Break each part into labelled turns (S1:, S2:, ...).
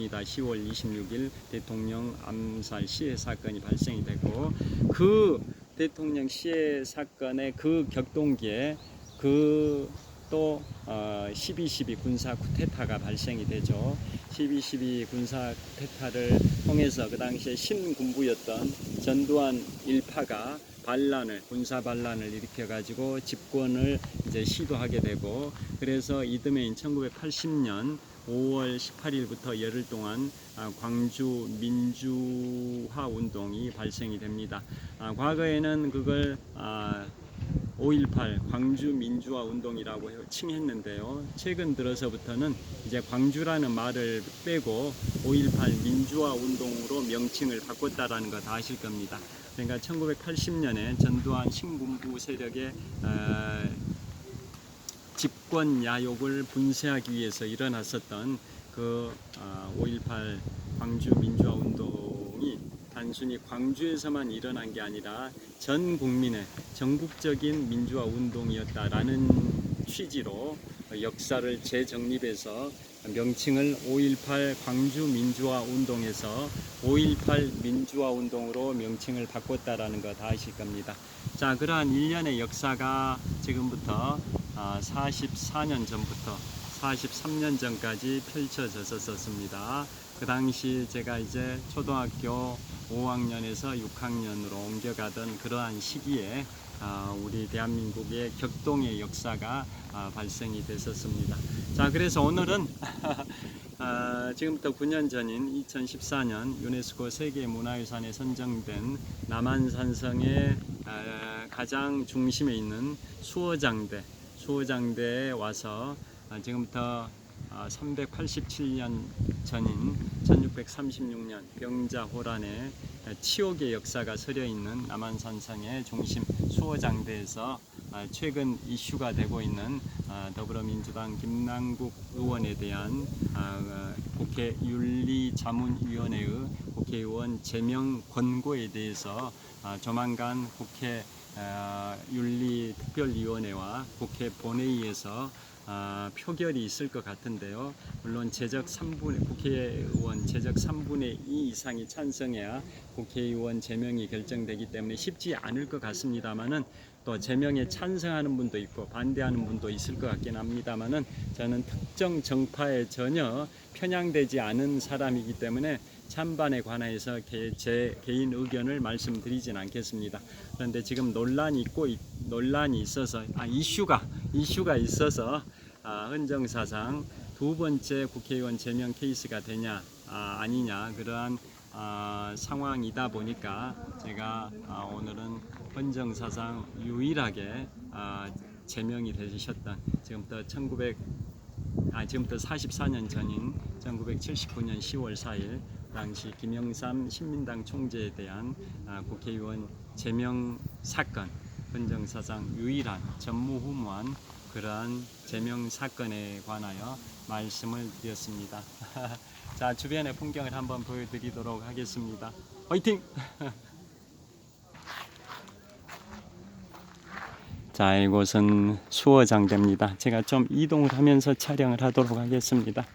S1: 됩니다. 10월 26일 대통령 암살 시해 사건이 발생이 되고, 그 대통령 시해 사건의 그 격동기에 또 12.12 군사 쿠데타가 발생이 되죠. 12.12 군사 쿠데타를 통해서 그 당시에 신군부였던 전두환 일파가 군사 반란을 일으켜 가지고 집권을 이제 시도하게 되고, 그래서 이듬해인 1980년 5월 18일부터 열흘 동안 광주 민주화 운동이 발생이 됩니다. 과거에는 그걸 5.18 광주 민주화 운동이라고 칭했는데요. 최근 들어서부터는 이제 광주라는 말을 빼고 5.18 민주화 운동으로 명칭을 바꿨다라는 거 다 아실 겁니다. 그러니까 1980년에 전두환 신군부 세력의 집권 야욕을 분쇄하기 위해서 일어났었던 그 5.18 광주 민주화 운동이 단순히 광주에서만 일어난 게 아니라 전 국민의 전국적인 민주화 운동이었다라는 취지로 역사를 재정립해서 명칭을 5.18 광주 민주화 운동에서 5.18 민주화 운동으로 명칭을 바꿨다라는 거 다 아실 겁니다. 자, 그러한 일련의 역사가 지금부터 44년 전부터 43년 전까지 펼쳐졌었습니다. 그 당시 제가 이제 초등학교 5학년에서 6학년으로 옮겨가던 그러한 시기에 우리 대한민국의 격동의 역사가 발생이 됐었습니다. 자, 그래서 오늘은 지금부터 9년 전인 2014년 유네스코 세계문화유산에 선정된 남한산성의 가장 중심에 있는 수어장대에 와서 지금부터 387년 전인 1636년 병자호란의 치욕의 역사가 서려 있는 남한산성의 중심 수어장대에서 최근 이슈가 되고 있는 더불어민주당 김남국 의원에 대한 국회 윤리자문위원회의 국회의원 제명 권고에 대해서 조만간 국회 윤리특별위원회와 국회 본회의에서 표결이 있을 것 같은데요. 물론 국회의원 제적 3분의 2 이상이 찬성해야 국회의원 제명이 결정되기 때문에 쉽지 않을 것 같습니다만은, 또 제명에 찬성하는 분도 있고 반대하는 분도 있을 것 같긴 합니다만은, 저는 특정 정파에 전혀 편향되지 않은 사람이기 때문에 찬반에 관해서 제 개인 의견을 말씀드리진 않겠습니다. 그런데 지금 이슈가 있어서 헌정사상 두 번째 국회의원 제명 케이스가 되냐 아니냐, 그러한 상황이다 보니까 제가 오늘은 헌정사상 유일하게 제명이 되셨던 지금부터 44년 전인 1979년 10월 4일 당시 김영삼 신민당 총재에 대한 국회의원 제명 사건, 헌정사상 유일한 전무후무한 그러한 제명 사건에 관하여 말씀을 드렸습니다. 자, 주변의 풍경을 한번 보여드리도록 하겠습니다. 화이팅! 자, 이곳은 수어장대입니다. 제가 좀 이동을 하면서 촬영을 하도록 하겠습니다.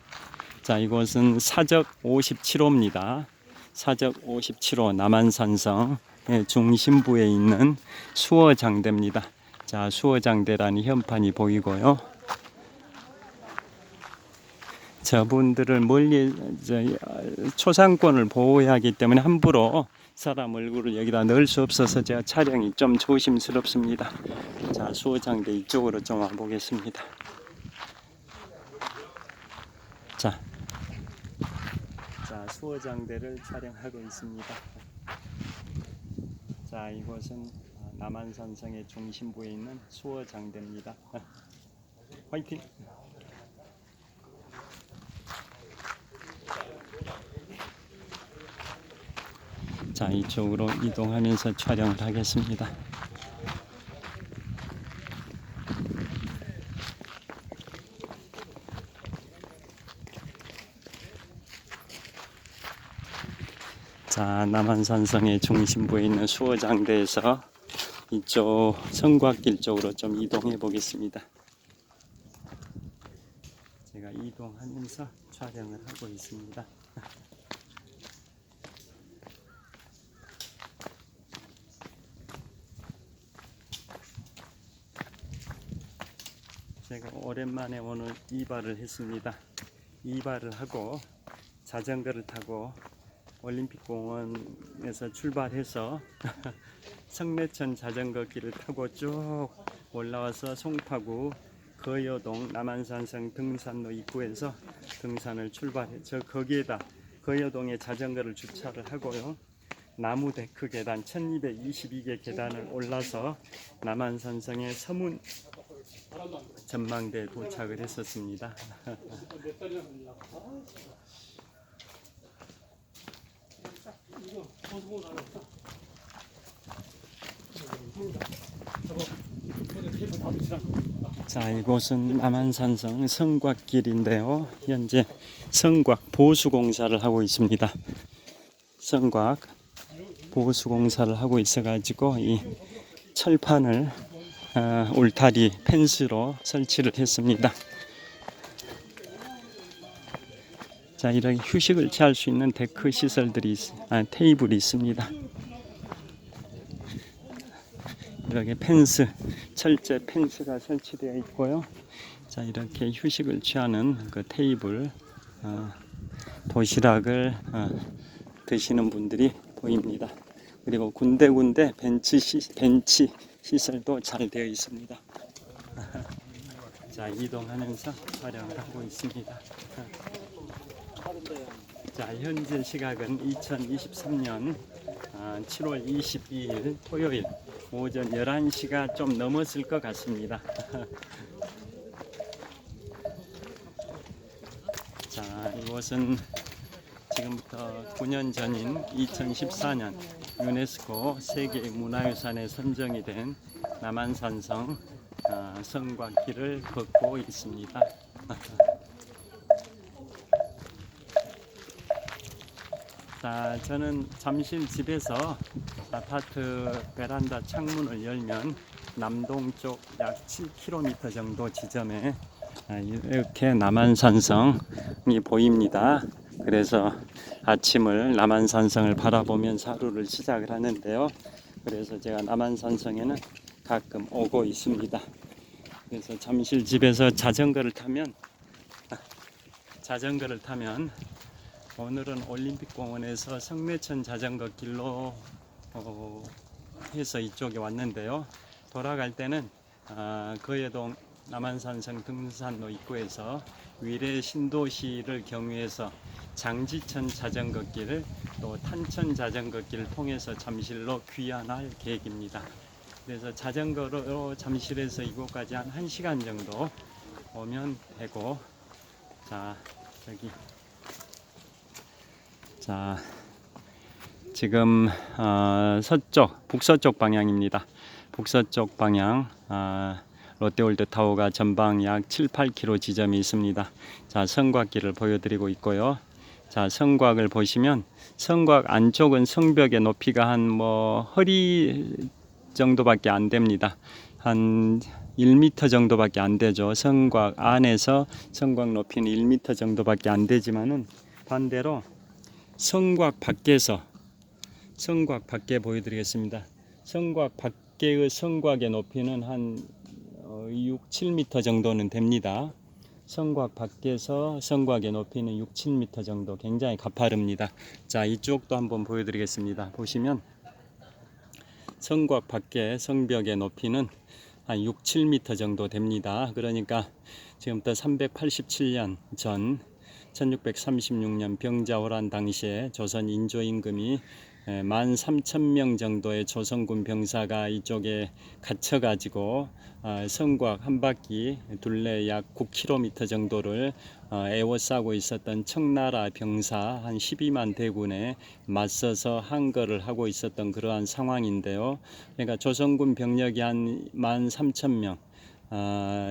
S1: 자, 이곳은 사적 57호입니다. 사적 57호 남한산성의 중심부에 있는 수어장대입니다. 자, 수어장대라는 현판이 보이고요. 저분들을 멀리 초상권을 보호해야 하기 때문에 함부로 사람 얼굴을 여기다 넣을 수 없어서 제가 촬영이 좀 조심스럽습니다. 자, 수어장대 이쪽으로 좀 와보겠습니다. 자, 수어장대를 촬영하고 있습니다. 자, 이곳은 남한산성의 중심부에 있는 수어장대입니다. 화이팅! 자, 이쪽으로 이동하면서 촬영을 하겠습니다. 자, 남한산성의 중심부에 있는 수어장대에서 이쪽 성곽길 쪽으로 좀 이동해 보겠습니다. 제가 이동하면서 촬영을 하고 있습니다. 제가 오랜만에 오늘 이발을 했습니다. 이발을 하고 자전거를 타고 올림픽공원에서 출발해서 성내천 자전거 길을 타고 쭉 올라와서 송파구 거여동 남한산성 등산로 입구에서 등산을 출발했죠. 거기에다 거여동에 자전거를 주차를 하고요. 나무 데크 계단 1222개 계단을 올라서 남한산성의 서문 전망대에 도착을 했었습니다. 자, 이곳은 남한산성 성곽길인데요. 현재 성곽 보수공사를 하고 있습니다. 성곽 보수공사를 하고 있어가지고 이 철판을 울타리 펜스로 설치를 했습니다. 자, 이렇게 휴식을 취할 수 있는 데크 시설들이 테이블이 있습니다. 이렇게 펜스, 철제 펜스가 설치되어 있고요. 자, 이렇게 휴식을 취하는 그 테이블, 도시락을 드시는 분들이 보입니다. 그리고 군데군데 벤치 시설도 잘 되어 있습니다. 자, 이동하면서 촬영을 하고 있습니다. 자, 현재 시각은 2023년 7월 22일 토요일 오전 11시가 좀 넘었을 것 같습니다. 자, 이곳은 지금부터 9년 전인 2014년 유네스코 세계문화유산에 선정이 된 남한산성 성곽길을 걷고 있습니다. 자, 저는 잠실 집에서 아파트 베란다 창문을 열면 남동쪽 약 7km 정도 지점에 이렇게 남한산성이 보입니다. 그래서 아침을 남한산성을 바라보면서 하루를 시작을 하는데요. 그래서 제가 남한산성에는 가끔 오고 있습니다. 그래서 잠실 집에서 자전거를 타면 오늘은 올림픽공원에서 성내천 자전거 길로 해서 이쪽에 왔는데요. 돌아갈 때는 거여동 남한산성 등산로 입구에서 위례 신도시를 경유해서 장지천 자전거길 또 탄천 자전거길을 통해서 잠실로 귀환할 계획입니다. 그래서 자전거로 잠실에서 이곳까지 한 1시간 정도 오면 되고, 자, 지금 북서쪽 방향입니다. 북서쪽 방향 롯데월드타워가 전방 약 7, 8km 지점이 있습니다. 자, 성곽길을 보여드리고 있고요. 자, 성곽을 보시면 성곽 안쪽은 성벽의 높이가 한 허리 정도밖에 안 됩니다. 한 1m 정도밖에 안 되죠. 성곽 안에서 성곽 높이는 1m 정도밖에 안 되지만은 반대로 성곽 밖에 보여드리겠습니다. 성곽 밖의 성곽의 높이는 한 6, 7m 정도는 됩니다. 성곽 밖에서 성곽의 높이는 6, 7m 정도, 굉장히 가파릅니다. 자, 이쪽도 한번 보여드리겠습니다. 보시면 성곽 밖의 성벽의 높이는 한 6, 7m 정도 됩니다. 그러니까 지금부터 387년 전 1636년 병자호란 당시에 조선 인조임금이 13,000명 정도의 조선군 병사가 이쪽에 갇혀가지고 성곽 한 바퀴 둘레 약 9km 정도를 에워싸고 있었던 청나라 병사 한 12만 대군에 맞서서 항거를 하고 있었던 그러한 상황인데요. 그러니까 조선군 병력이 한 13,000명,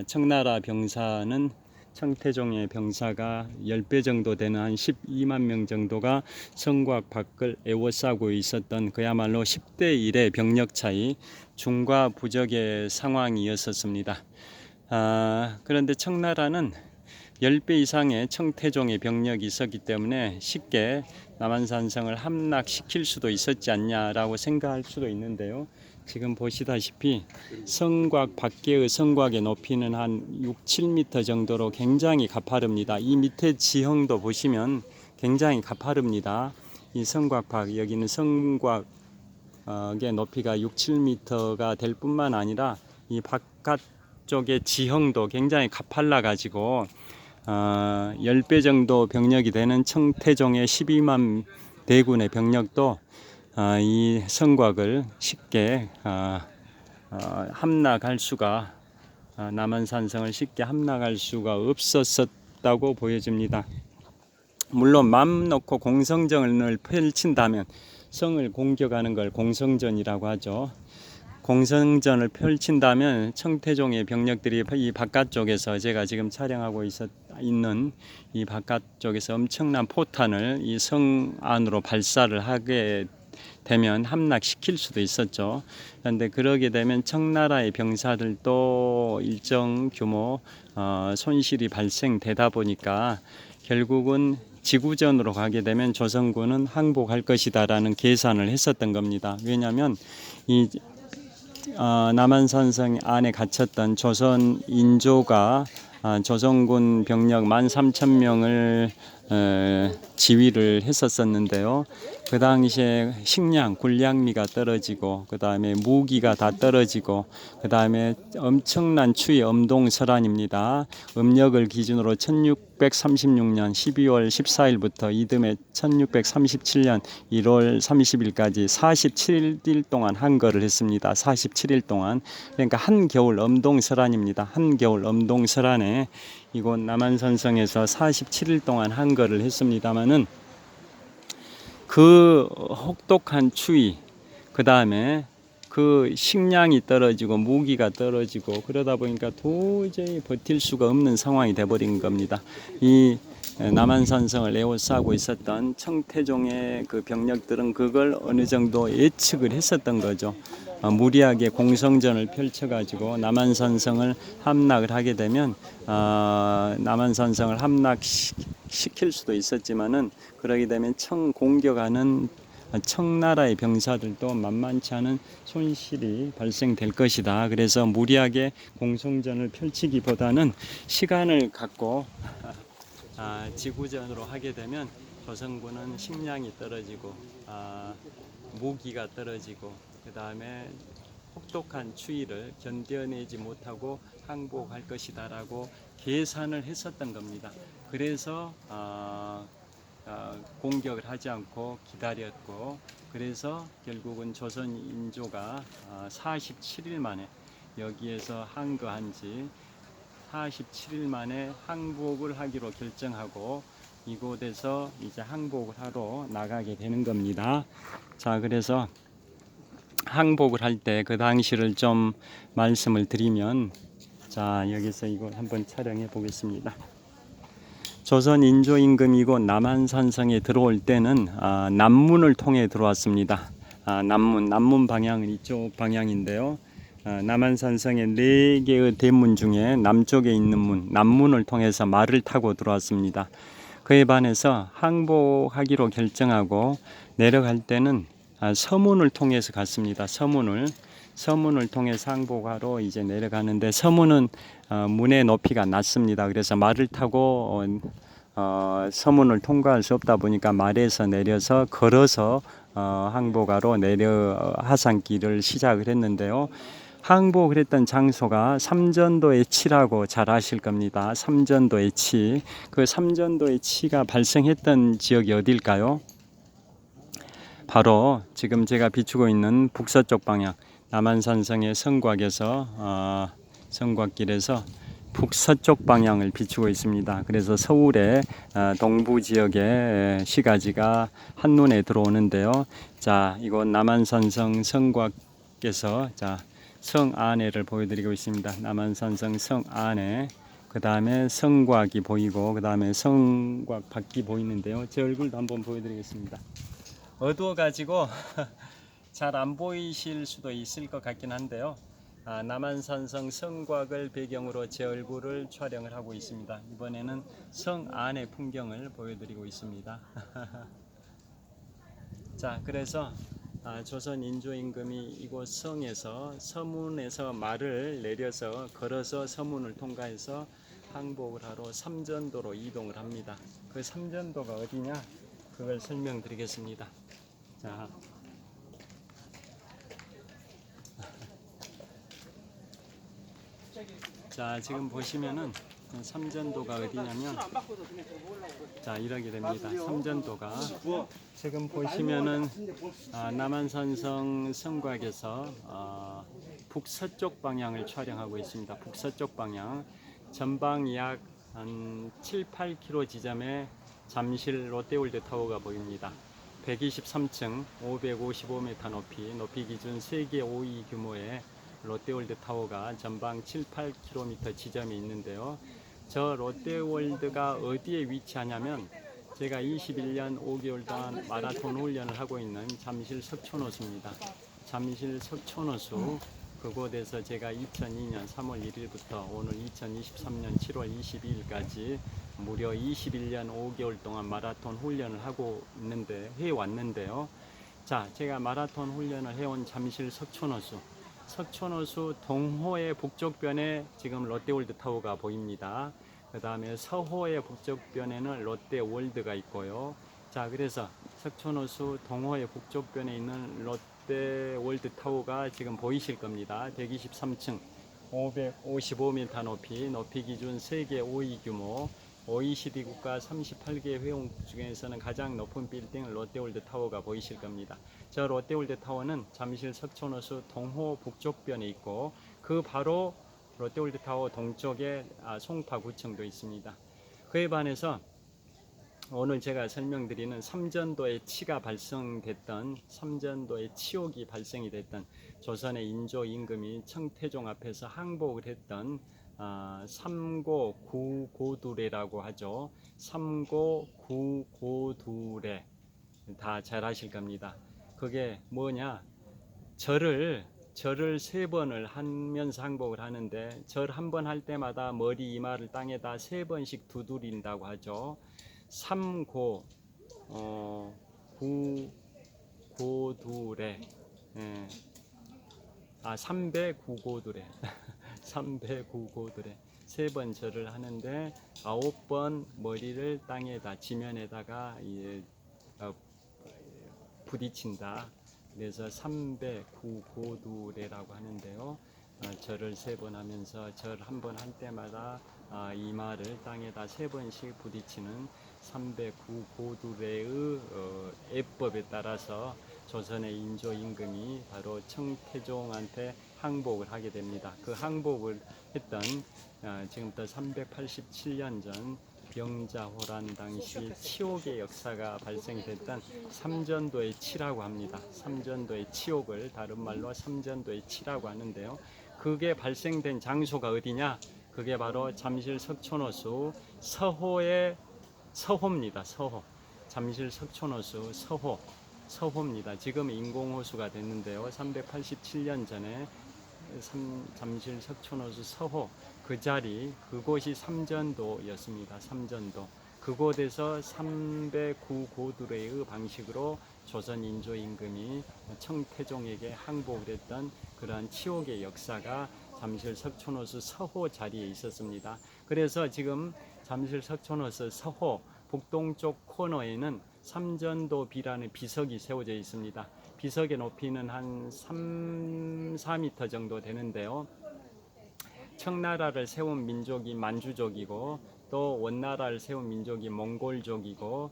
S1: 청나라 병사는 청태종의 병사가 10배 정도 되는 한 12만 명 정도가 성곽 밖을 에워싸고 있었던 그야말로 10대 1의 병력 차이, 중과 부적의 상황이었습니다. 그런데 청나라는 10배 이상의 청태종의 병력이 있었기 때문에 쉽게 남한산성을 함락시킬 수도 있었지 않냐라고 생각할 수도 있는데요. 지금 보시다시피 성곽 밖의 성곽의 높이는 한 6, 7m 정도로 굉장히 가파릅니다. 이 밑에 지형도 보시면 굉장히 가파릅니다. 이 성곽 밖, 여기는 성곽의 높이가 6, 7m가 될 뿐만 아니라 이 바깥쪽의 지형도 굉장히 가팔라 가지고 10배 정도 병력이 되는 청태종의 12만 대군의 병력도 이 성곽을 쉽게 함락할 수가 남한산성을 쉽게 함락할 수가 없었다고 보여집니다. 물론 맘 놓고 공성전을 펼친다면 성을 공격하는 걸 공성전이라고 하죠. 공성전을 펼친다면 청태종의 병력들이 이 바깥쪽에서 제가 지금 촬영하고 있는 이 바깥쪽에서 엄청난 포탄을 이 성 안으로 발사를 하게 되면 함락시킬 수도 있었죠. 그런데 그러게 되면 청나라의 병사들도 일정 규모 손실이 발생되다 보니까 결국은 지구전으로 가게 되면 조선군은 항복할 것이다라는 계산을 했었던 겁니다. 왜냐하면 이 남한산성 안에 갇혔던 조선 인조가 조선군 병력 13,000명을 지휘를 했었었는데요. 그 당시에 식량, 군량미가 떨어지고 그 다음에 무기가 다 떨어지고 그 다음에 엄청난 추위 엄동설한입니다. 음력을 기준으로 1636년 12월 14일부터 이듬해 1637년 1월 30일까지 47일 동안 한거를 했습니다. 47일 동안. 그러니까 한겨울 엄동설한입니다. 한겨울 엄동설한에 이곳 남한산성에서 47일 동안 한거를 했습니다마는 그 혹독한 추위, 그 다음에 그 식량이 떨어지고 무기가 떨어지고 그러다 보니까 도저히 버틸 수가 없는 상황이 돼버린 겁니다. 이 남한산성을 에워싸고 있었던 청태종의 그 병력들은 그걸 어느 정도 예측을 했었던 거죠. 무리하게 공성전을 펼쳐가지고 남한산성을 함락을 하게 되면 남한산성을 함락시킬 수도 있었지만은 그러게 되면 공격하는 청나라의 병사들도 만만치 않은 손실이 발생될 것이다. 그래서 무리하게 공성전을 펼치기보다는 시간을 갖고 지구전으로 하게 되면 조선군은 식량이 떨어지고 무기가 떨어지고 그 다음에 혹독한 추위를 견뎌내지 못하고 항복할 것이다라고 계산을 했었던 겁니다. 그래서 공격을 하지 않고 기다렸고 그래서 결국은 조선 인조가 47일 만에 여기에서 항거한 지 47일 만에 항복을 하기로 결정하고 이곳에서 이제 항복을 하러 나가게 되는 겁니다. 자, 그래서 항복을 할 때 그 당시를 좀 말씀을 드리면, 자, 여기서 이거 한번 촬영해 보겠습니다. 조선 인조 임금이 이곳 남한산성에 들어올 때는 남문을 통해 들어왔습니다. 남문 방향은 이쪽 방향인데요. 남한산성의 4개의 대문 중에 남쪽에 있는 문, 남문을 통해서 말을 타고 들어왔습니다. 그에 반해서 항복하기로 결정하고 내려갈 때는 서문을 통해서 갔습니다. 서문을 통해서 항복하러 이제 내려가는데 서문은 문의 높이가 낮습니다. 그래서 말을 타고 서문을 통과할 수 없다 보니까 말에서 내려서 걸어서 항복하러 하산길을 시작을 했는데요. 항복을 했던 장소가 삼전도의 치라고 잘 아실 겁니다. 삼전도의 치. 그 삼전도의 치가 발생했던 지역이 어딜까요? 바로 지금 제가 비추고 있는 북서쪽 방향 남한산성의 성곽에서 성곽길에서 북서쪽 방향을 비추고 있습니다. 그래서 서울의 동부 지역의 시가지가 한눈에 들어오는데요. 자, 이곳 남한산성 성곽에서 성 안에를 보여드리고 있습니다. 남한산성 성 안에 그 다음에 성곽이 보이고 그 다음에 성곽 밖이 보이는데요. 제 얼굴도 한번 보여드리겠습니다. 어두워 가지고 잘 안 보이실 수도 있을 것 같긴 한데요. 남한산성 성곽을 배경으로 제 얼굴을 촬영을 하고 있습니다. 이번에는 성 안의 풍경을 보여드리고 있습니다. 자, 그래서 조선 인조임금이 이곳 성에서 서문에서 말을 내려서 걸어서 서문을 통과해서 항복을 하러 삼전도로 이동을 합니다. 그 삼전도가 어디냐? 그걸 설명드리겠습니다. 자, 지금 보시면은 삼전도가 어디냐면, 자, 이렇게 됩니다. 삼전도가 지금 보시면은 남한산성 성곽에서 북서쪽 방향을 촬영하고 있습니다. 북서쪽 방향 전방 약 한 7, 8km 지점에 잠실 롯데월드 타워가 보입니다. 123층 555m 높이 기준 세계 5위 규모의 롯데월드 타워가 전방 7, 8km 지점에 있는데요. 저 롯데월드가 어디에 위치하냐면, 제가 21년 5개월 동안 마라톤 훈련을 하고 있는 잠실 석촌호수입니다. 잠실 석촌호수 그곳에서 제가 2002년 3월 1일부터 오늘 2023년 7월 22일까지 무려 21년 5개월 동안 마라톤 훈련을 해왔는데요. 자, 제가 마라톤 훈련을 해온 잠실 석촌호수 동호의 북쪽변에 지금 롯데월드 타워가 보입니다. 그 다음에 서호의 북쪽변에는 롯데월드가 있고요. 자, 그래서 석촌호수 동호의 북쪽변에 있는 롯데월드 타워가 지금 보이실 겁니다. 123층 555m 높이 기준 세계 5위 규모 OECD 국가 38개 회원국 중에서는 가장 높은 빌딩 롯데월드 타워가 보이실 겁니다. 저 롯데월드 타워는 잠실 석촌호수 동호 북쪽변에 있고, 그 바로 롯데월드 타워 동쪽에 송파구청도 있습니다. 그에 반해서 오늘 제가 설명드리는 삼전도의 치욕이 발생이 됐던 조선의 인조 임금이 청태종 앞에서 항복을 했던 삼고구고두례라고 하죠. 삼고구고두례 다 잘 아실 겁니다. 그게 뭐냐? 절을 3번을 하면서 항복을 하는데, 절 한 번 할 때마다 머리 이마를 땅에다 3번씩 두드린다고 하죠. 구고두례, 삼배구고두례 삼배구고두례 3번 절을 하는데 9번 머리를 땅에다 지면에다가 부딪힌다. 그래서 삼배구고두례라고 하는데요. 절을 3번 하면서 절 한 번 할 때마다 이마를 땅에다 3번씩 부딪히는 삼배구고두례의 예법에 따라서 조선의 인조 임금이 바로 청태종한테 항복을 하게 됩니다. 그 항복을 했던 지금부터 387년 전 병자호란 당시 치욕의 역사가 발생됐던 삼전도의 치라고 합니다. 삼전도의 치욕을 다른 말로 삼전도의 치라고 하는데요. 그게 발생된 장소가 어디냐? 그게 바로 잠실 석촌호수 서호입니다. 서호. 잠실 석촌호수 서호입니다. 지금 인공호수가 됐는데요. 387년 전에 잠실 석촌호수 서호 그곳이 삼전도였습니다. 삼전도. 그곳에서 삼배구고두례의 방식으로 조선 인조 임금이 청태종에게 항복을 했던 그러한 치욕의 역사가 잠실 석촌호수 서호 자리에 있었습니다. 그래서 지금 잠실 석촌호수 서호 북동쪽 코너에는 삼전도비라는 비석이 세워져 있습니다. 비석의 높이는 한 3, 4m 정도 되는데요. 청나라를 세운 민족이 만주족이고, 또 원나라를 세운 민족이 몽골족이고,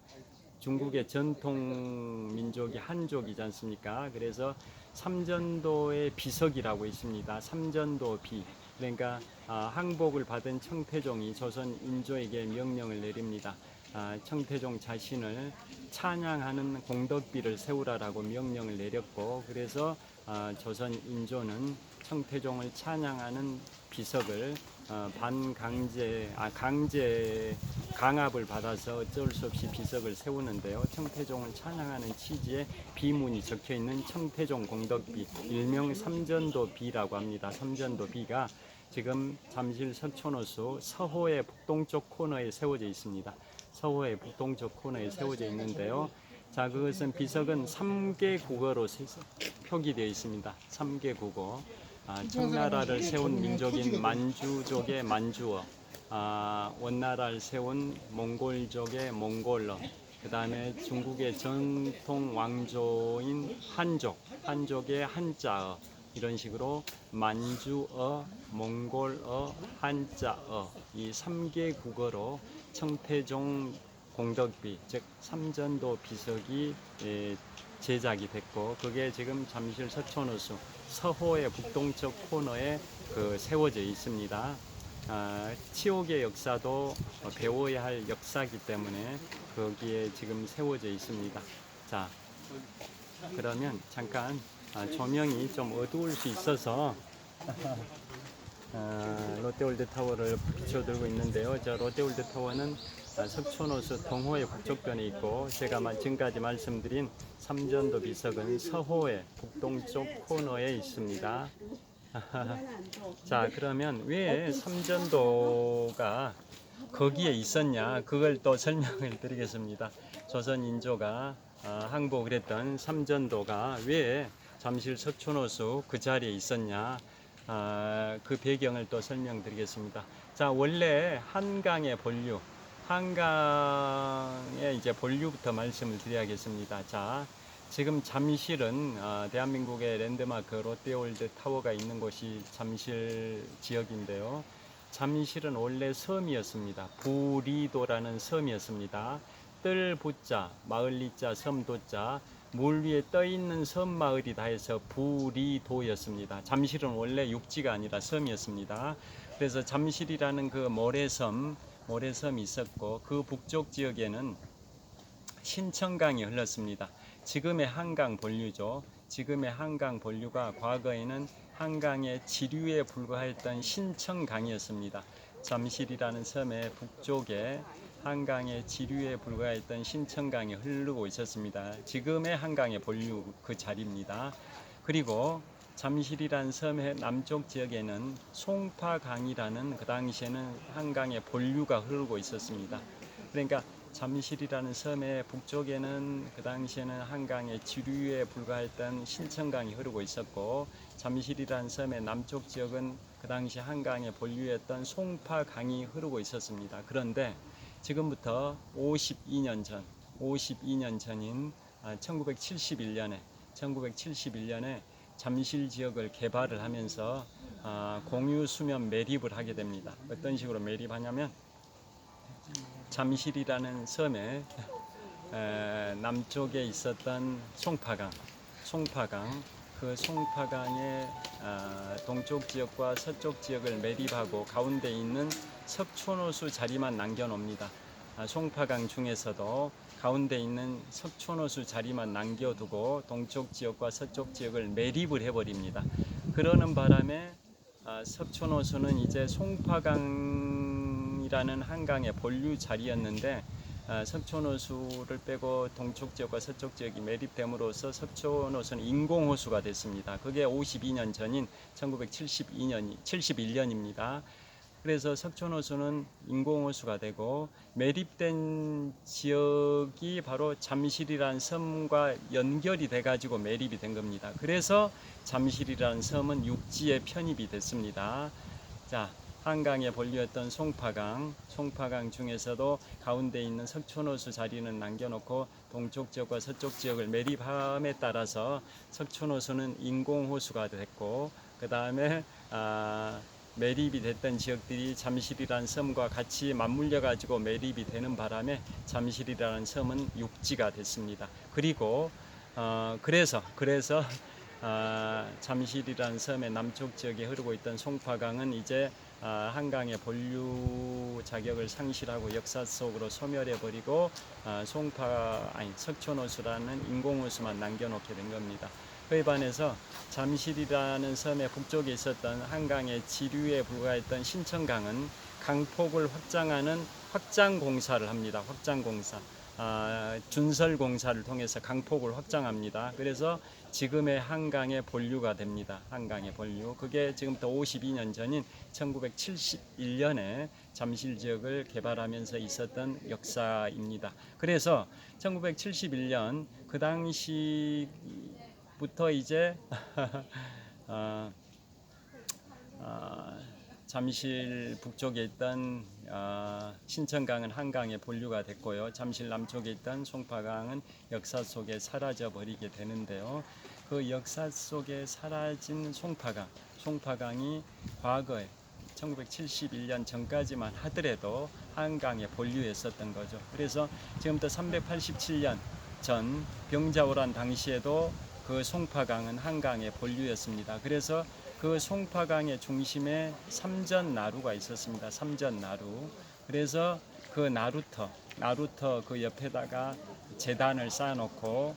S1: 중국의 전통 민족이 한족이지 않습니까? 그래서 삼전도의 비석이라고 있습니다. 삼전도비. 그러니까 항복을 받은 청태종이 조선 인조에게 명령을 내립니다. 청태종 자신을 찬양하는 공덕비를 세우라라고 명령을 내렸고, 그래서 조선 인조는 청태종을 찬양하는 비석을 강제 강압을 받아서 어쩔 수 없이 비석을 세우는데요. 청태종을 찬양하는 취지의 비문이 적혀 있는 청태종 공덕비, 일명 삼전도비라고 합니다. 삼전도비가 지금 잠실 석촌호수 서호의 북동쪽 코너에 세워져 있습니다. 서호의 북동쪽 코너에 세워져 있는데요. 자, 그것은 비석은 3개 국어로 표기되어 있습니다. 3개 국어. 청나라를 세운 민족인 만주족의 만주어, 원나라를 세운 몽골족의 몽골어, 그 다음에 중국의 전통 왕조인 한족의 한자어, 이런 식으로 만주어, 몽골어, 한자어, 이 3개 국어로 청태종 공덕비, 즉 삼전도 비석이 제작이 됐고, 그게 지금 잠실 서촌호수 서호의 북동쪽 코너에 세워져 있습니다. 치옥의 역사도 배워야 할 역사이기 때문에 거기에 지금 세워져 있습니다. 자, 그러면 잠깐 조명이 좀 어두울 수 있어서 롯데월드타워를 비춰들고 있는데요. 저 롯데월드타워는 석촌호수 동호의 북쪽변에 있고, 제가 지금까지 말씀드린 삼전도 비석은 서호의 북동쪽 코너에 있습니다. 자, 그러면 왜 삼전도가 거기에 있었냐, 그걸 또 설명을 드리겠습니다. 조선인조가 항복을 했던 삼전도가 왜 잠실 석촌호수 그 자리에 있었냐, 그 배경을 또 설명드리겠습니다. 자, 원래 한강의 본류, 한강의 이제 본류부터 말씀을 드려야겠습니다. 자, 지금 잠실은 대한민국의 랜드마크 롯데월드 타워가 있는 곳이 잠실 지역인데요. 잠실은 원래 섬이었습니다. 부리도라는 섬이었습니다. 뜰 부자, 마을리자, 섬도자, 물 위에 떠 있는 섬 마을이 다 해서 부리도였습니다. 잠실은 원래 육지가 아니라 섬이었습니다. 그래서 잠실이라는 그 모래섬이 있었고, 그 북쪽 지역에는 신천강이 흘렀습니다. 지금의 한강 본류죠. 지금의 한강 본류가 과거에는 한강의 지류에 불과했던 신천강이었습니다. 잠실이라는 섬의 북쪽에 한강의 지류에 불과했던 신천강이 흐르고 있었습니다. 지금의 한강의 본류 그 자리입니다. 그리고 잠실이란 섬의 남쪽 지역에는 송파강이라는 그 당시에는 한강의 본류가 흐르고 있었습니다. 그러니까 잠실이라는 섬의 북쪽에는 그 당시에는 한강의 지류에 불과했던 신천강이 흐르고 있었고, 잠실이라는 섬의 남쪽 지역은 그 당시 한강의 본류였던 송파강이 흐르고 있었습니다. 그런데 지금부터 52년 전인 1971년에 잠실 지역을 개발을 하면서 공유 수면 매립을 하게 됩니다. 어떤 식으로 매립하냐면, 잠실이라는 섬의 남쪽에 있었던 송파강, 그 송파강의 동쪽 지역과 서쪽 지역을 매립하고 가운데 있는 석촌호수 자리만 남겨놓습니다. 송파강 중에서도 가운데 있는 석촌호수 자리만 남겨두고 동쪽 지역과 서쪽 지역을 매립을 해버립니다. 그러는 바람에 석촌호수는 이제 송파강이라는 한강의 본류 자리였는데, 석촌호수를 빼고 동쪽 지역과 서쪽 지역이 매립됨으로써 석촌호수는 인공호수가 됐습니다. 그게 52년 전인 1971년입니다. 그래서 석촌호수는 인공호수가 되고, 매립된 지역이 바로 잠실이라는 섬과 연결이 돼 가지고 매립이 된 겁니다. 그래서 잠실이라는 섬은 육지에 편입이 됐습니다. 자, 한강의 본류였던 송파강 중에서도 가운데 있는 석촌호수 자리는 남겨놓고 동쪽 지역과 서쪽 지역을 매립함에 따라서 석촌호수는 인공호수가 됐고, 그 다음에 매립이 됐던 지역들이 잠실이라는 섬과 같이 맞물려 가지고 매립이 되는 바람에 잠실이라는 섬은 육지가 됐습니다. 그리고 그래서 잠실이라는 섬의 남쪽 지역에 흐르고 있던 송파강은 이제 한강의 본류 자격을 상실하고 역사 속으로 소멸해 버리고 석촌호수라는 인공호수만 남겨놓게 된 겁니다. 그에 반해서 잠실이라는 섬의 북쪽에 있었던 한강의 지류에 불과했던 신천강은 강폭을 확장하는 확장 공사를 합니다. 확장 공사. 준설 공사를 통해서 강폭을 확장합니다. 그래서 지금의 한강의 본류가 됩니다. 한강의 본류. 그게 지금부터 52년 전인 1971년에 잠실 지역을 개발하면서 있었던 역사입니다. 그래서 1971년 그 당시부터 이제 잠실 북쪽에 있던 신천강은 한강의 본류가 됐고요. 잠실 남쪽에 있던 송파강은 역사 속에 사라져 버리게 되는데요. 그 역사 속에 사라진 송파강이 과거에 1971년 전까지만 하더라도 한강의 본류였었던 거죠. 그래서 지금부터 387년 전 병자호란 당시에도 그 송파강은 한강의 본류였습니다. 그래서 그 송파강의 중심에 삼전나루가 있었습니다. 삼전나루. 그래서 그 나루터 그 옆에다가 제단을 쌓아놓고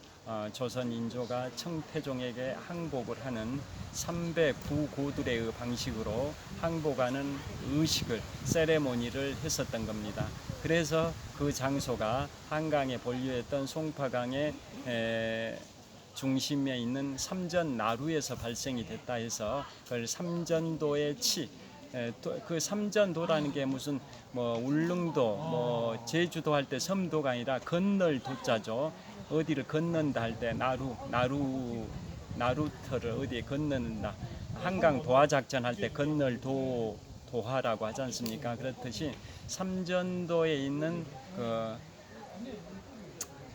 S1: 조선 인조가 청태종에게 항복을 하는 삼배 구고들의 방식으로 항복하는 의식을 세레모니를 했었던 겁니다. 그래서 그 장소가 한강에 본류했던 송파강의 중심에 있는 삼전나루에서 발생이 됐다 해서 그걸 삼전도의 치, 그 삼전도라는 게 무슨 뭐 울릉도, 뭐 제주도 할 때 섬도가 아니라 건널 도자죠. 어디를 건넌다 할 때 나루터를 어디에 건너는다. 한강 도하 작전 할 때 건널 도하라고 하지 않습니까? 그렇듯이 삼전도에 있는 그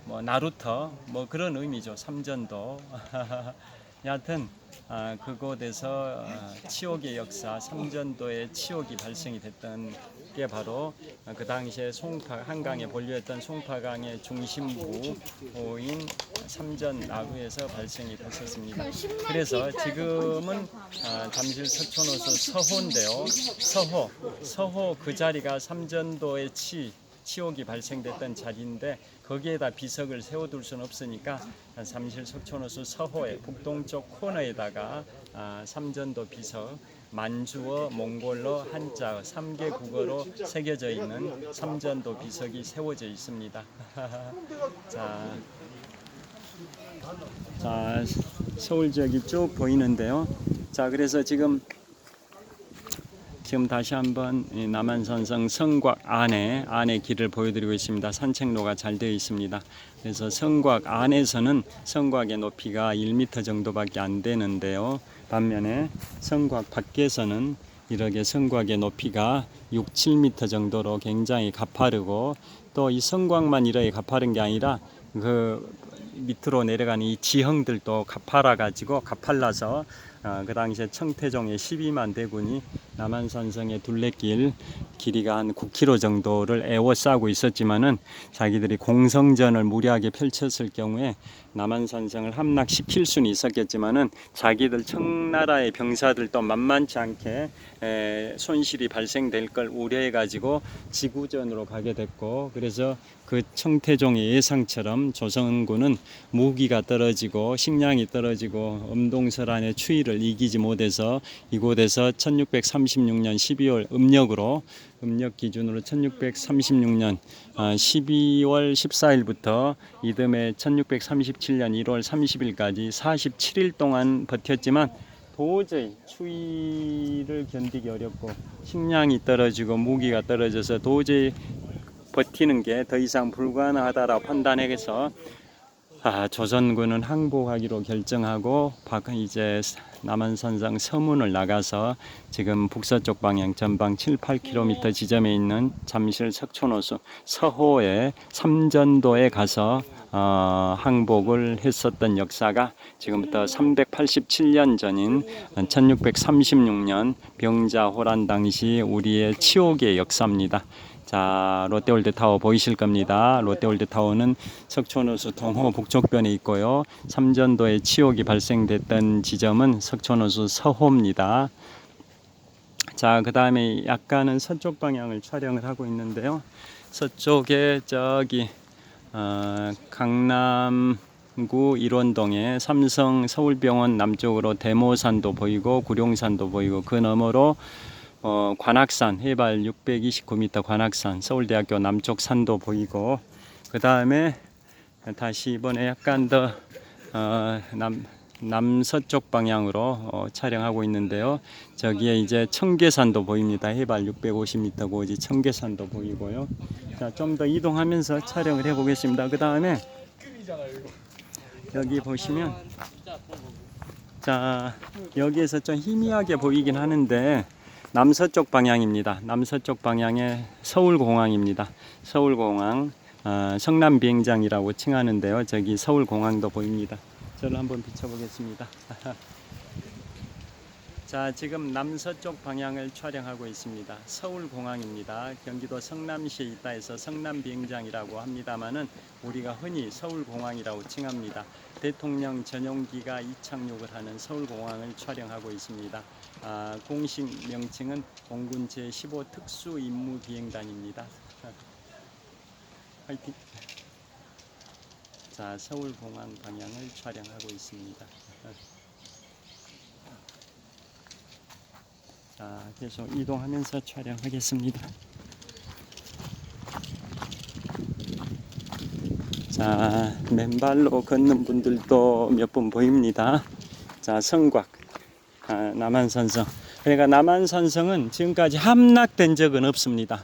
S1: 뭐 나루터 뭐 그런 의미죠. 삼전도. 여하튼 그곳에서 치옥의 역사, 삼전도의 치옥이 발생이 됐던 게 바로 그 당시에 한강에 본류했던 송파강의 중심부인 삼전나루에서 발생이 됐었습니다. 그래서 지금은 잠실 석촌호수 서호인데요. 서호 그 자리가 삼전도의 치옥이 발생됐던 자리인데 거기에다 비석을 세워둘 수는 없으니까 잠실 석촌호수 서호의 북동쪽 코너에다가 삼전도 비석, 만주어, 몽골어, 한자어 3개 국어로 새겨져 있는 삼전도 비석이 세워져 있습니다. 자, 서울 지역이 쭉 보이는데요. 자, 그래서 지금 다시 한번 남한산성 성곽 안에 길을 보여드리고 있습니다. 산책로가 잘 되어 있습니다. 그래서 성곽 안에서는 성곽의 높이가 1m 정도밖에 안 되는데요. 반면에 성곽 밖에서는 이렇게 성곽의 높이가 6, 7m 정도로 굉장히 가파르고 또 이 성곽만 이렇게 가파른 게 아니라 그 밑으로 내려가는 이 지형들도 가팔라서 그 당시에 청태종의 12만 대군이 남한산성의 둘레길 길이가 한 9km 정도를 에워싸고 있었지만은 자기들이 공성전을 무리하게 펼쳤을 경우에 남한산성을 함락시킬 수는 있었겠지만은 자기들 청나라의 병사들도 만만치 않게 손실이 발생될 걸 우려해 가지고 지구전으로 가게 됐고, 그래서 그 청태종의 예상처럼 조선군은 무기가 떨어지고 식량이 떨어지고 엄동설안의 추위를 이기지 못해서 이곳에서 1636년 12월 음력 기준으로 1636년 12월 14일부터 이듬해 1637년 1월 30일까지 47일 동안 버텼지만 도저히 추위를 견디기 어렵고 식량이 떨어지고 무기가 떨어져서 도저히 버티는 게 더 이상 불가능하다라고 판단해서 조선군은 항복하기로 결정하고 이제 남한산성 서문을 나가서 지금 북서쪽 방향 전방 7, 8km 지점에 있는 잠실 석촌호수 서호의 삼전도에 가서 항복을 했었던 역사가 지금부터 387년 전인 1636년 병자호란 당시 우리의 치옥의 역사입니다. 자, 롯데월드타워 보이실 겁니다. 롯데월드타워는 석촌호수 동호 북쪽변에 있고요. 삼전도의 치옥이 발생됐던 지점은 석촌호수 서호입니다. 자, 그 다음에 약간은 서쪽 방향을 촬영을 하고 있는데요. 서쪽에 저기 강남 일원구 일원동에 삼성 서울병원 남쪽으로 대모산도 보이고 구룡산도 보이고 그 너머로 관악산 해발 629m 관악산 서울대학교 남쪽 산도 보이고 그 다음에 다시 이번에 약간 더 남서쪽 방향으로 촬영하고 있는데요. 저기에 이제 청계산도 보입니다. 해발 650m 고지 청계산도 보이고요. 자, 좀 더 이동하면서 촬영을 해 보겠습니다. 그 다음에 여기 보시면 자, 여기에서 좀 희미하게 보이긴 하는데 남서쪽 방향입니다. 남서쪽 방향의 서울공항입니다. 서울공항 성남비행장이라고 칭하는데요. 저기 서울공항도 보입니다. 저를 한번 비춰보겠습니다. 자, 지금 남서쪽 방향을 촬영하고 있습니다. 서울공항입니다. 경기도 성남시에 있다 해서 성남비행장이라고 합니다만은 우리가 흔히 서울공항이라고 칭합니다. 대통령 전용기가 이착륙을 하는 서울공항을 촬영하고 있습니다. 공식 명칭은 공군 제15 특수임무비행단입니다. 화이팅! 자, 서울공항 방향을 촬영하고 있습니다. 자, 계속 이동하면서 촬영하겠습니다. 자, 맨발로 걷는 분들도 몇 분 보입니다. 자, 성곽, 남한산성. 그러니까 남한산성은 지금까지 함락된 적은 없습니다.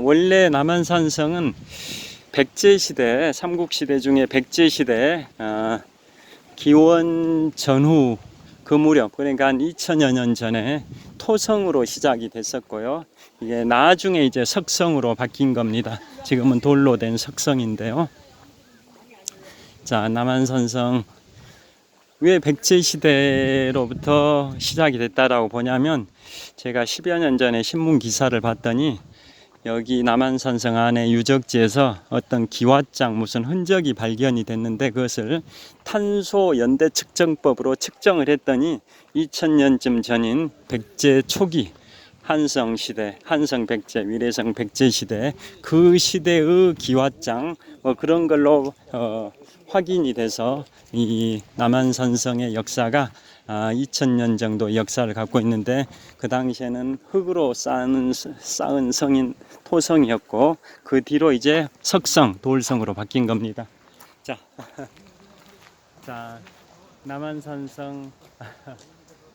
S1: 원래 남한산성은 백제시대, 삼국시대 중에 백제시대 기원 전후 그 무렵, 그러니까 한 2000여 년 전에 토성으로 시작이 됐었고요. 이게 나중에 이제 석성으로 바뀐 겁니다. 지금은 돌로 된 석성인데요. 자, 남한산성 왜 백제시대로부터 시작이 됐다라고 보냐면 제가 10여 년 전에 신문 기사를 봤더니 여기 남한산성 안에 유적지에서 어떤 기와장 무슨 흔적이 발견이 됐는데 그것을 탄소 연대 측정법으로 측정을 했더니 2000년쯤 전인 백제 초기 한성시대, 한성백제, 위례성 백제시대 그 시대의 기와장 그런 걸로 확인이 돼서 이 남한산성의 역사가 2000년 정도 역사를 갖고 있는데 그 당시에는 흙으로 쌓은 성인 토성이었고 그 뒤로 이제 석성, 돌성으로 바뀐 겁니다. 자, 자, 남한산성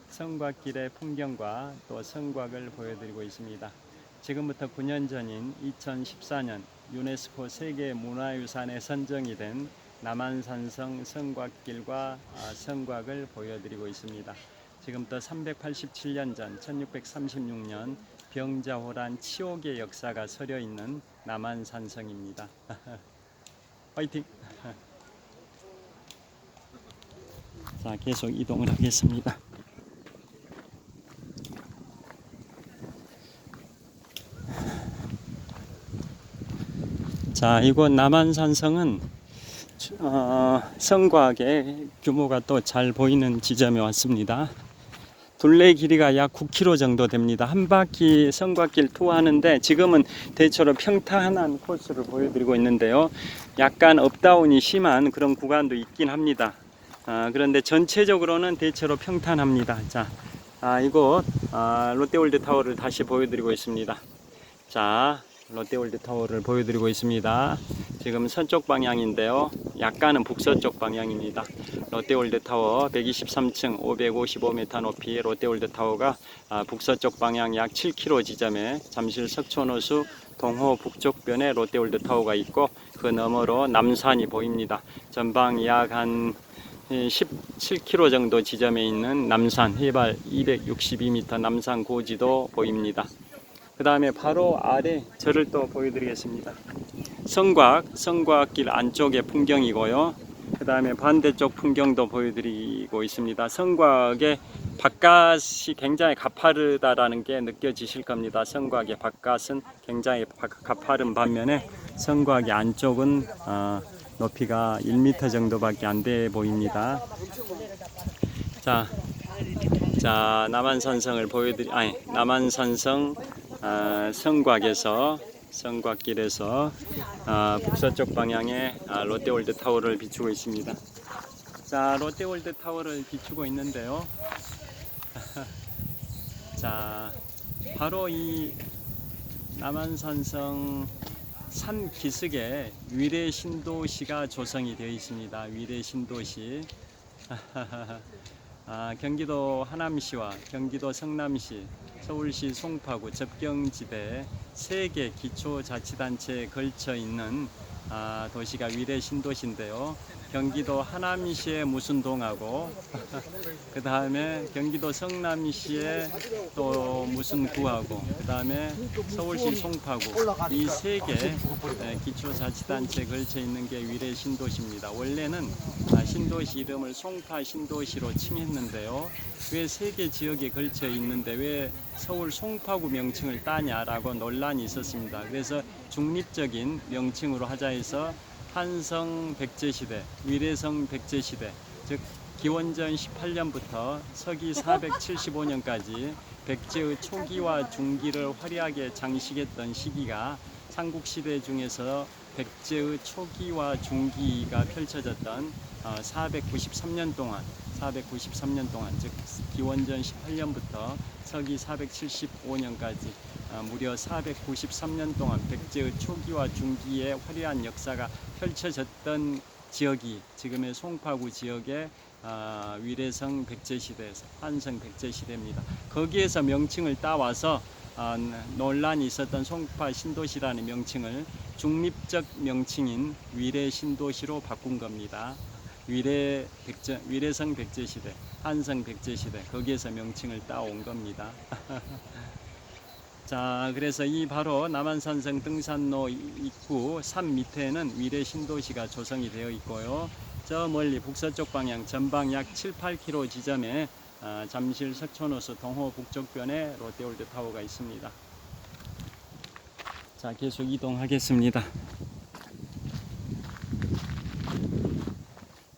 S1: 성곽길의 풍경과 또 성곽을 보여드리고 있습니다. 지금부터 9년 전인 2014년 유네스코 세계문화유산에 선정이 된 남한산성 성곽길과 성곽을 보여드리고 있습니다. 지금부터 387년 전 1636년 병자호란 치옥의 역사가 서려 있는 남한산성입니다. 화이팅! 자, 계속 이동을 하겠습니다. 자, 이곳 남한산성은 성곽의 규모가 또 잘 보이는 지점에 왔습니다. 둘레 길이가 약 9km 정도 됩니다. 한 바퀴 성곽길 투어하는데 지금은 대체로 평탄한 코스를 보여드리고 있는데요. 약간 업다운이 심한 그런 구간도 있긴 합니다. 그런데 전체적으로는 대체로 평탄합니다. 자, 이곳 롯데월드타워를 다시 보여드리고 있습니다. 자, 롯데월드타워를 보여드리고 있습니다. 지금 서쪽 방향인데요. 약간은 북서쪽 방향입니다. 롯데월드타워 123층 555m 높이 롯데월드타워가 북서쪽 방향 약 7km 지점에 잠실 석촌호수 동호 북쪽변에 롯데월드타워가 있고 그 너머로 남산이 보입니다. 전방 약 한 17km 정도 지점에 있는 남산 해발 262m 남산 고지도 보입니다. 그 다음에 바로 아래 저를 또 보여드리겠습니다. 성곽길 안쪽의 풍경이고요. 그 다음에 반대쪽 풍경도 보여드리고 있습니다. 성곽의 바깥이 굉장히 가파르다라는 게 느껴지실 겁니다. 성곽의 바깥은 굉장히 가파른 반면에 성곽의 안쪽은 높이가 1m 정도밖에 안 돼 보입니다. 자, 남한산성을 남한산성 성곽에서 성곽길에서 북서쪽 방향에 롯데월드 타워를 비추고 있습니다. 자, 롯데월드 타워를 비추고 있는데요. 자, 바로 이 남한산성 산 기슭에 위례 신도시가 조성이 되어 있습니다. 위례 신도시. 경기도 하남시와 경기도 성남시, 서울시 송파구 접경지대에 3개 기초자치단체에 걸쳐 있는 도시가 위례 신도시인데요. 경기도 하남시의 무슨동하고 그 다음에 경기도 성남시의 또 무슨 구하고 그 다음에 서울시 송파구 이 3개 기초자치단체에 걸쳐 있는 게 위례 신도시입니다. 원래는 신도시 이름을 송파 신도시로 칭했는데요. 왜 3개 지역에 걸쳐 있는데 왜 서울 송파구 명칭을 따냐라고 논란이 있었습니다. 그래서 중립적인 명칭으로 하자 해서 한성 백제시대, 위례성 백제시대, 즉 기원전 18년부터 서기 475년까지 백제의 초기와 중기를 화려하게 장식했던 시기가 삼국시대 중에서 백제의 초기와 중기가 펼쳐졌던 493년 동안, 즉 기원전 18년부터 서기 475년까지 무려 493년 동안 백제의 초기와 중기의 화려한 역사가 펼쳐졌던 지역이 지금의 송파구 지역의 위례성 백제시대, 한성 백제시대입니다. 거기에서 명칭을 따와서 논란이 있었던 송파 신도시라는 명칭을 중립적 명칭인 위례 신도시로 바꾼 겁니다. 위례성 백제시대, 한성 백제시대, 거기에서 명칭을 따온 겁니다. 자, 그래서 이 바로 남한산성 등산로 입구 산 밑에는 위례 신도시가 조성이 되어 있고요. 저 멀리 북서쪽 방향 전방 약 7-8km 지점에 잠실 석촌호수 동호 북쪽변에 롯데월드 타워가 있습니다. 자, 계속 이동하겠습니다.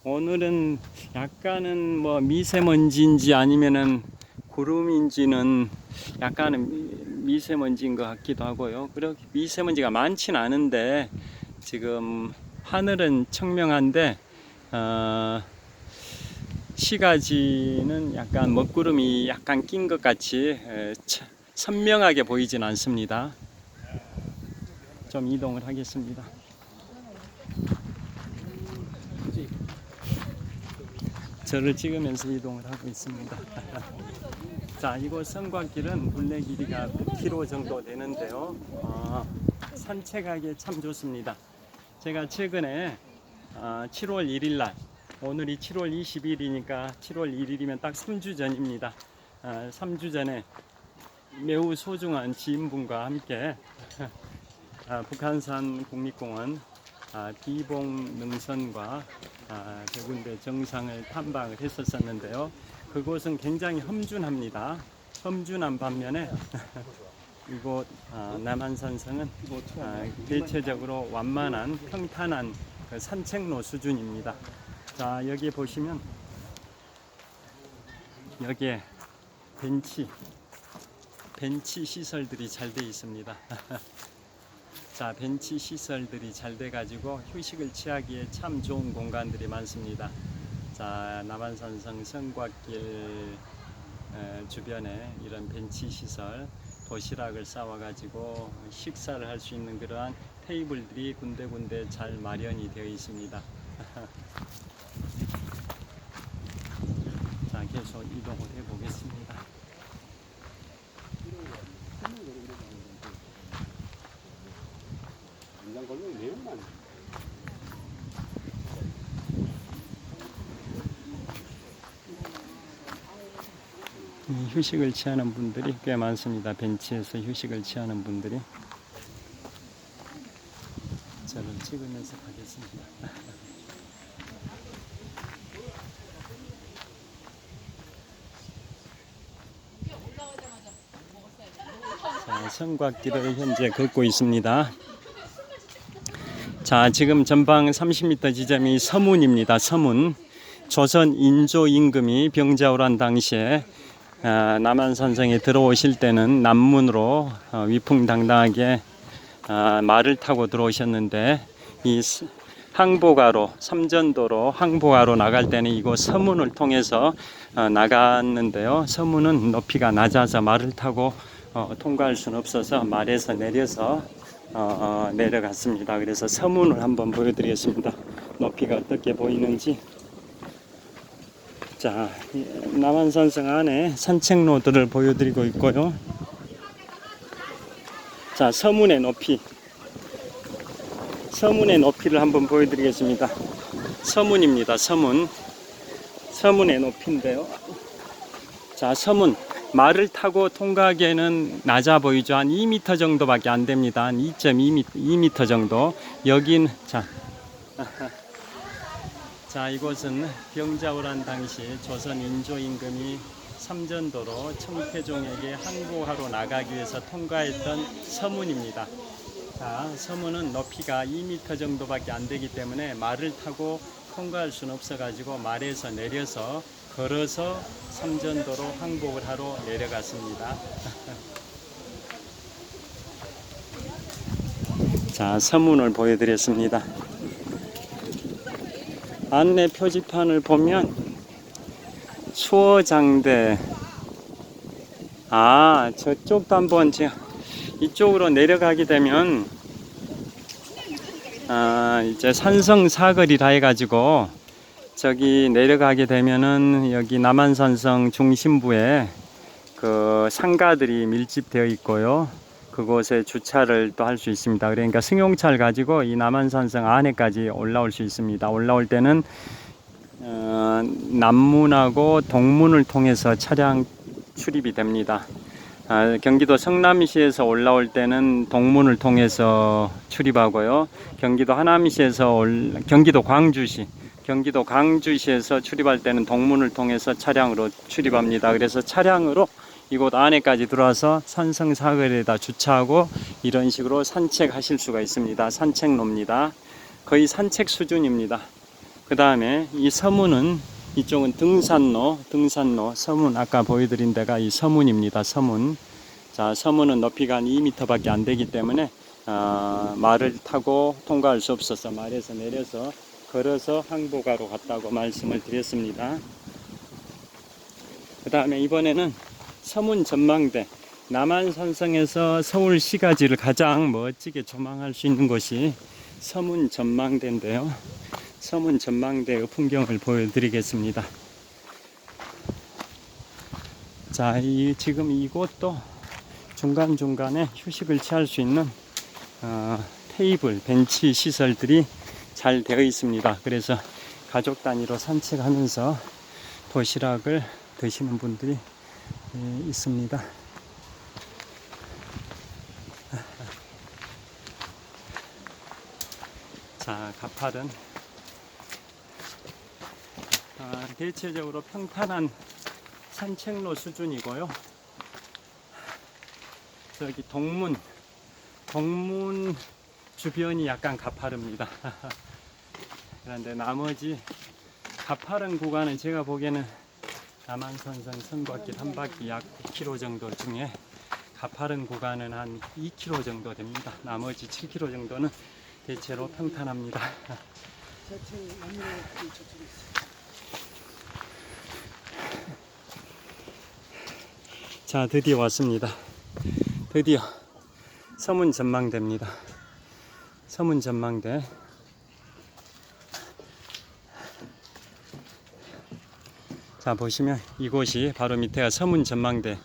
S1: 오늘은 약간은 뭐 미세먼지인지 아니면은 구름인지는 약간은 미세먼지인 것 같기도 하고요. 그렇게 미세먼지가 많진 않은데 지금 하늘은 청명한데 시가지는 약간 먹구름이 약간 낀 것 같이 선명하게 보이진 않습니다. 좀 이동을 하겠습니다. 저를 찍으면서 이동을 하고 있습니다. 자, 이곳 성곽길은 둘레 길이가 100km 정도 되는데요. 산책하기 참 좋습니다. 제가 최근에 7월 1일 날, 오늘이 7월 20일이니까 7월 1일이면 딱 3주 전입니다. 3주 전에 매우 소중한 지인분과 함께 북한산 국립공원 비봉 능선과 100군데 정상을 탐방을 했었는데요. 그곳은 굉장히 험준합니다. 험준한 반면에 이곳 남한산성은 대체적으로 완만한 평탄한 그 산책로 수준입니다. 자, 여기 보시면 여기에 벤치 시설들이 잘 되어 있습니다. 자, 벤치 시설들이 잘 돼 가지고 휴식을 취하기에 참 좋은 공간들이 많습니다. 자, 남한산성 성곽길 주변에 이런 벤치 시설, 도시락을 싸와 가지고 식사를 할 수 있는 그러한 테이블들이 군데군데 잘 마련이 되어 있습니다. 자, 계속 이동을 해 보겠습니다. 휴식을 취하는 분들이 꽤 많습니다. 벤치에서 휴식을 취하는 분들이. 저를 찍으면서 가겠습니다. 자, 성곽길을 현재 걷고 있습니다. 자, 지금 전방 30m 지점이 서문입니다. 서문. 조선 인조 임금이 병자호란 당시에 남한산성에 들어오실 때는 남문으로 위풍당당하게 말을 타고 들어오셨는데 이 항복하로 삼전도로 항복하로 나갈 때는 이곳 서문을 통해서 나갔는데요. 서문은 높이가 낮아서 말을 타고 통과할 수는 없어서 말에서 내려서 내려갔습니다. 그래서 서문을 한번 보여드리겠습니다. 높이가 어떻게 보이는지. 자, 남한산성 안에 산책로들을 보여드리고 있고요. 자, 서문의 높이. 서문의 높이를 한번 보여드리겠습니다. 서문입니다. 서문. 서문의 높이인데요. 자, 서문. 말을 타고 통과하기에는 낮아 보이죠. 한 2m 정도밖에 안 됩니다. 한 2.2m 정도. 여긴, 자, 이곳은 병자호란 당시 조선 인조 임금이 삼전도로 청태종에게 항복하러 나가기 위해서 통과했던 서문입니다. 자, 서문은 높이가 2m 정도밖에 안 되기 때문에 말을 타고 통과할 수는 없어 가지고 말에서 내려서 걸어서 삼전도로 항복을 하러 내려갔습니다. 자, 서문을 보여드렸습니다. 안내 표지판을 보면 수어장대, 저쪽도 한번 이쪽으로 내려가게 되면 이제 산성사거리라 해가지고 저기 내려가게 되면은 여기 남한산성 중심부에 그 상가들이 밀집되어 있고요. 그곳에 주차를 또 할 수 있습니다. 그러니까 승용차를 가지고 이 남한산성 안에까지 올라올 수 있습니다. 올라올 때는 남문하고 동문을 통해서 차량 출입이 됩니다. 경기도 성남시에서 올라올 때는 동문을 통해서 출입하고요. 경기도 하남시에서 경기도 광주시에서 출입할 때는 동문을 통해서 차량으로 출입합니다. 그래서 차량으로 이곳 안에까지 들어와서 산성사거리에다 주차하고 이런 식으로 산책하실 수가 있습니다. 산책로입니다. 거의 산책 수준입니다. 그 다음에 이 서문은, 이쪽은 등산로, 서문, 아까 보여드린 데가 이 서문입니다. 서문. 자, 서문은 높이가 한 2m 밖에 안 되기 때문에 말을 타고 통과할 수 없어서 말에서 내려서 걸어서 항복하러 갔다고 말씀을 드렸습니다. 그 다음에 이번에는 서문 전망대. 남한산성에서 서울시가지를 가장 멋지게 조망할 수 있는 곳이 서문 전망대인데요. 서문 전망대의 풍경을 보여드리겠습니다. 자, 지금 이곳도 중간중간에 휴식을 취할 수 있는 테이블, 벤치 시설들이 잘 되어 있습니다. 그래서 가족 단위로 산책하면서 도시락을 드시는 분들이 있습니다. 자, 가파른 대체적으로 평탄한 산책로 수준이고요. 저기 동문 주변이 약간 가파릅니다. 그런데 나머지 가파른 구간은 제가 보기에는 남한산성 선곽길 한 바퀴 약 9km 정도 중에 가파른 구간은 한 2km 정도 됩니다. 나머지 7km 정도는 대체로 평탄합니다. 자, 드디어 왔습니다. 드디어 서문 전망대입니다. 서문 전망대. 자, 보시면 이곳이 바로 밑에가 서문 전망대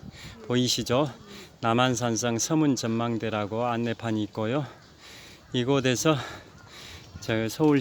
S1: 보이시죠? 남한산성 서문 전망대라고 안내판이 있고요. 이곳에서 저 서울